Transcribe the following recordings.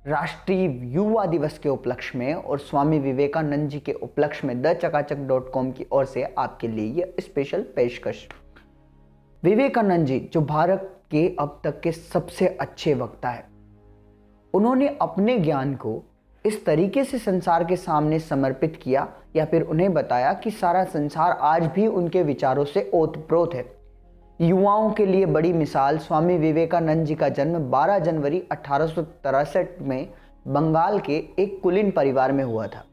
राष्ट्रीय युवा दिवस के उपलक्ष्य में और स्वामी विवेकानंद जी के उपलक्ष्य में thechakachak.com की ओर से आपके लिए ये स्पेशल पेशकश। विवेकानंद जी जो भारत के अब तक के सबसे अच्छे वक्ता है, उन्होंने अपने ज्ञान को इस तरीके से संसार के सामने समर्पित किया या फिर उन्हें बताया कि सारा संसार आज भी उनके विचारों से ओतप्रोत है। युवाओं के लिए बड़ी मिसाल स्वामी विवेकानंद जी का जन्म 12 जनवरी 1863 में बंगाल के एक कुलीन परिवार में हुआ था।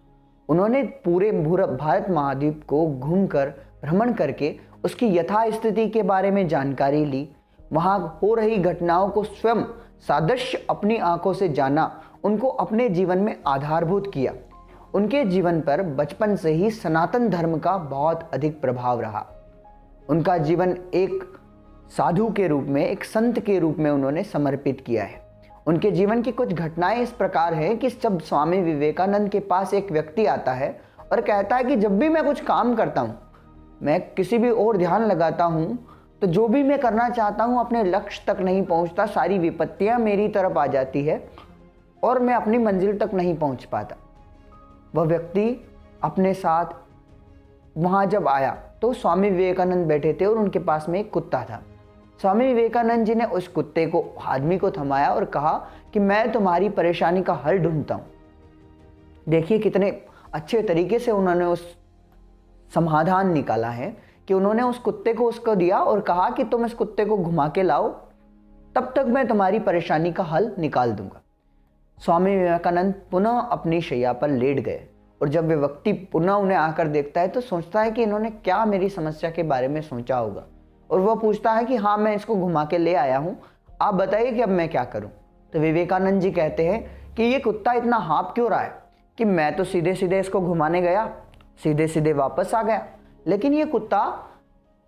उन्होंने पूरे भारत महाद्वीप को घूमकर भ्रमण करके उसकी यथास्थिति के बारे में जानकारी ली, वहाँ हो रही घटनाओं को स्वयं सादृश्य अपनी आंखों से जाना, उनको अपने जीवन में आधारभूत किया। उनके जीवन पर बचपन से ही सनातन धर्म का बहुत अधिक प्रभाव रहा। उनका जीवन एक साधु के रूप में, एक संत के रूप में उन्होंने समर्पित किया है। उनके जीवन की कुछ घटनाएं इस प्रकार हैं कि जब स्वामी विवेकानंद के पास एक व्यक्ति आता है और कहता है कि जब भी मैं कुछ काम करता हूँ, मैं किसी भी और ध्यान लगाता हूँ, तो जो भी मैं करना चाहता हूँ अपने लक्ष्य तक नहीं पहुँचता, सारी विपत्तियाँ मेरी तरफ आ जाती है और मैं अपनी मंजिल तक नहीं पहुँच पाता। वह व्यक्ति अपने साथ वहाँ जब आया तो स्वामी विवेकानंद बैठे थे और उनके पास में एक कुत्ता था। स्वामी विवेकानंद जी ने उस कुत्ते को, आदमी को थमाया और कहा कि मैं तुम्हारी परेशानी का हल ढूंढता हूँ। देखिए कितने अच्छे तरीके से उन्होंने उस समाधान निकाला है कि उन्होंने उस कुत्ते को उसको दिया और कहा कि तुम इस कुत्ते को घुमा के लाओ, तब तक मैं तुम्हारी परेशानी का हल निकाल दूंगा। स्वामी विवेकानंद पुनः अपनी शैया पर लेट गए और जब वे व्यक्ति पुनः उन्हें आकर देखता है तो सोचता है कि इन्होंने क्या मेरी समस्या के बारे में सोचा होगा, और वह पूछता है कि हाँ, मैं इसको घुमा के ले आया हूँ, आप बताइए कि अब मैं क्या करूँ। तो विवेकानंद जी कहते हैं कि ये कुत्ता इतना हाँफ क्यों रहा है कि मैं तो सीधे सीधे इसको घुमाने गया, सीधे सीधे वापस आ गया, लेकिन ये कुत्ता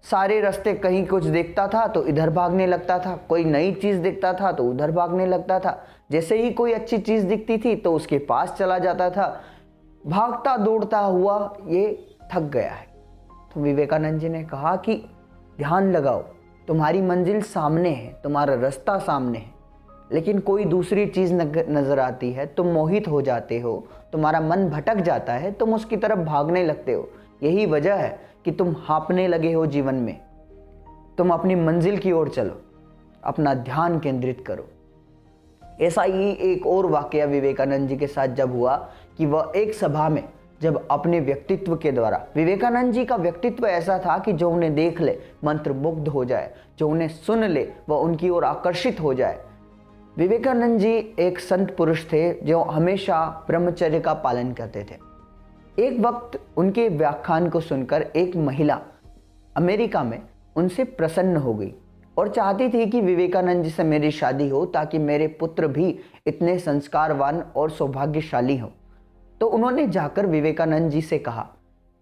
सारे रास्ते कहीं कुछ देखता था तो इधर भागने लगता था, कोई नई चीज़ दिखता था तो उधर भागने लगता था, जैसे ही कोई अच्छी चीज़ दिखती थी तो उसके पास चला जाता था। भागता दौड़ता हुआ ये थक गया है। तो विवेकानंद जी ने कहा कि ध्यान लगाओ, तुम्हारी मंजिल सामने है, तुम्हारा रास्ता सामने है, लेकिन कोई दूसरी चीज़ नज़र आती है, तुम मोहित हो जाते हो, तुम्हारा मन भटक जाता है, तुम उसकी तरफ भागने लगते हो। यही वजह है कि तुम हाँपने लगे हो जीवन में। तुम अपनी मंजिल की ओर चलो, अपना ध्यान केंद्रित करो। ऐसा ही एक और वाकया विवेकानंद जी के साथ जब हुआ कि वह एक सभा में जब अपने व्यक्तित्व के द्वारा, विवेकानंद जी का व्यक्तित्व ऐसा था कि जो उन्हें देख ले मंत्रमुग्ध हो जाए, जो उन्हें सुन ले वह उनकी ओर आकर्षित हो जाए। विवेकानंद जी एक संत पुरुष थे जो हमेशा ब्रह्मचर्य का पालन करते थे। एक वक्त उनके व्याख्यान को सुनकर एक महिला अमेरिका में उनसे प्रसन्न हो गई और चाहती थी कि विवेकानंद जी से मेरी शादी हो ताकि मेरे पुत्र भी इतने संस्कारवान और सौभाग्यशाली हों। तो उन्होंने जाकर विवेकानंद जी से कहा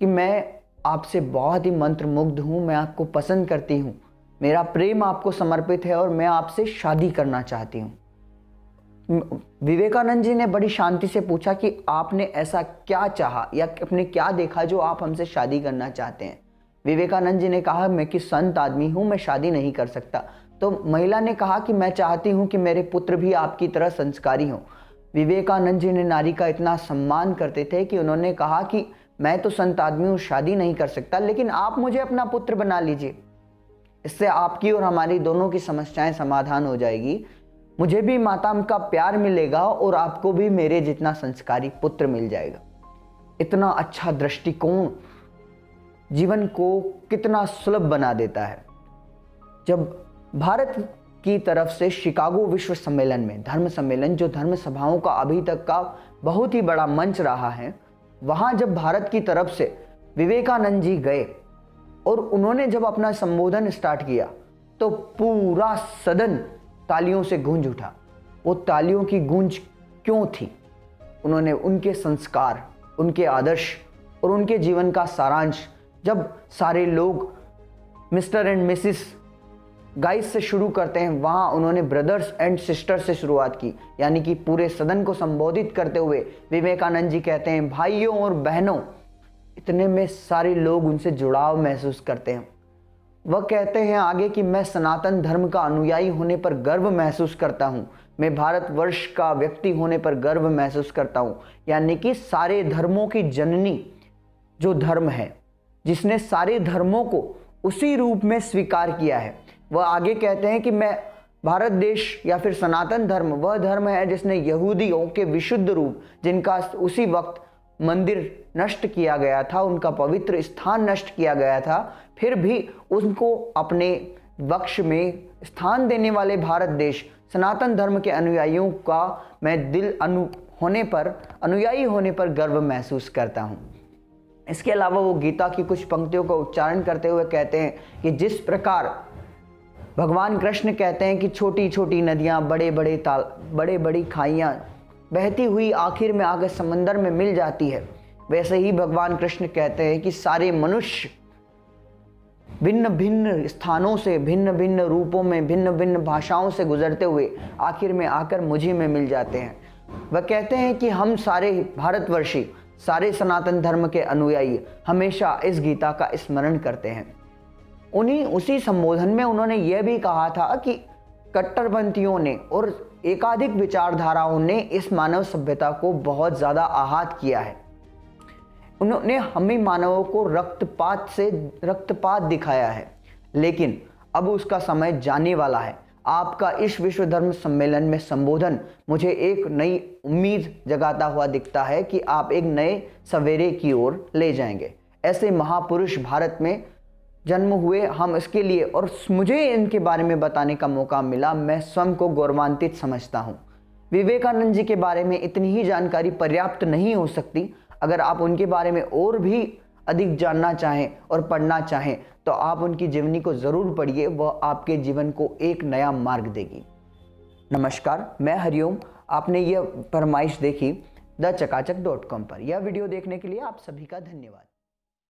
कि मैं आपसे बहुत ही मंत्रमुग्ध हूँ, मैं आपको पसंद करती हूँ, मेरा प्रेम आपको समर्पित है और मैं आपसे शादी करना चाहती हूँ। विवेकानंद जी ने बड़ी शांति से पूछा कि आपने ऐसा क्या चाहा या आपने क्या देखा जो आप हमसे शादी करना चाहते हैं। विवेकानंद जी ने कहा मैं कि संत आदमी हूँ, मैं शादी नहीं कर सकता। तो महिला ने कहा कि मैं चाहती हूँ कि मेरे पुत्र भी आपकी तरह संस्कारी हों। विवेकानंद जी ने नारी का इतना सम्मान करते थे कि उन्होंने कहा कि मैं तो संत आदमी हूँ, शादी नहीं कर सकता, लेकिन आप मुझे अपना पुत्र बना लीजिए, इससे आपकी और हमारी दोनों की समस्याएं समाधान हो जाएगी। मुझे भी माता का प्यार मिलेगा और आपको भी मेरे जितना संस्कारी पुत्र मिल जाएगा। इतना अच्छा दृष्टिकोण जीवन को कितना सुलभ बना देता है। जब भारत की तरफ से शिकागो विश्व सम्मेलन में, धर्म सम्मेलन जो धर्म सभाओं का अभी तक का बहुत ही बड़ा मंच रहा है, वहाँ जब भारत की तरफ से विवेकानंद जी गए और उन्होंने जब अपना संबोधन स्टार्ट किया तो पूरा सदन तालियों से गूंज उठा। वो तालियों की गूंज क्यों थी? उन्होंने उनके संस्कार, उनके आदर्श और उनके जीवन का सारांश, जब सारे लोग मिस्टर एंड मिसिस गाइस से शुरू करते हैं, वहाँ उन्होंने ब्रदर्स एंड सिस्टर्स से शुरुआत की, यानी कि पूरे सदन को संबोधित करते हुए विवेकानंद जी कहते हैं भाइयों और बहनों। इतने में सारे लोग उनसे जुड़ाव महसूस करते हैं वह कहते हैं आगे कि मैं सनातन धर्म का अनुयायी होने पर गर्व महसूस करता हूँ, मैं भारतवर्ष का व्यक्ति होने पर गर्व महसूस करता हूँ। यानी कि सारे धर्मों की जननी जो धर्म है, जिसने सारे धर्मों को उसी रूप में स्वीकार किया है, वह आगे कहते हैं कि मैं भारत देश या फिर सनातन धर्म वह धर्म है जिसने यहूदियों के विशुद्ध रूप, जिनका उसी वक्त मंदिर नष्ट किया गया था, उनका पवित्र स्थान नष्ट किया गया था, फिर भी उनको अपने वक्ष में स्थान देने वाले भारत देश सनातन धर्म के अनुयायियों का मैं अनुयायी होने पर गर्व महसूस करता हूँ। इसके अलावा वो गीता की कुछ पंक्तियों का उच्चारण करते हुए कहते हैं कि जिस प्रकार भगवान कृष्ण कहते हैं कि छोटी छोटी नदियाँ, बड़े बड़ी खाइयाँ बहती हुई आखिर में आकर समंदर में मिल जाती है, वैसे ही भगवान कृष्ण कहते हैं कि सारे मनुष्य भिन्न भिन्न स्थानों से, भिन्न भिन्न रूपों में, भिन्न भिन्न भाषाओं से गुजरते हुए आखिर में आकर मुझे में मिल जाते हैं। वह कहते हैं कि हम सारे भारतवर्षी, सारे सनातन धर्म के अनुयायी हमेशा इस गीता का स्मरण करते हैं। उसी संबोधन में उन्होंने यह भी कहा था कि कट्टरपंथियों ने और एकाधिक विचारधाराओं ने इस मानव सभ्यता को बहुत ज़्यादा आहत किया है। उन्होंने हमें मानवों को रक्तपात दिखाया है, लेकिन अब उसका समय जाने वाला है। आपका इस विश्व धर्म सम्मेलन में संबोधन मुझे एक नई उम्मीद जगाता हुआ दिखता है कि आप एक नए सवेरे की ओर ले जाएंगे। ऐसे महापुरुष भारत में जन्म हुए हम, इसके लिए और मुझे इनके बारे में बताने का मौका मिला, मैं स्वयं को गौरवान्वित समझता हूँ। विवेकानंद जी के बारे में इतनी ही जानकारी पर्याप्त नहीं हो सकती। अगर आप उनके बारे में और भी अधिक जानना चाहें और पढ़ना चाहें तो आप उनकी जीवनी को ज़रूर पढ़िए, वह आपके जीवन को एक नया मार्ग देगी। नमस्कार, मैं हरिओम। आपने यह फरमाइश देखी thechakachak.com पर। यह वीडियो देखने के लिए आप सभी का धन्यवाद।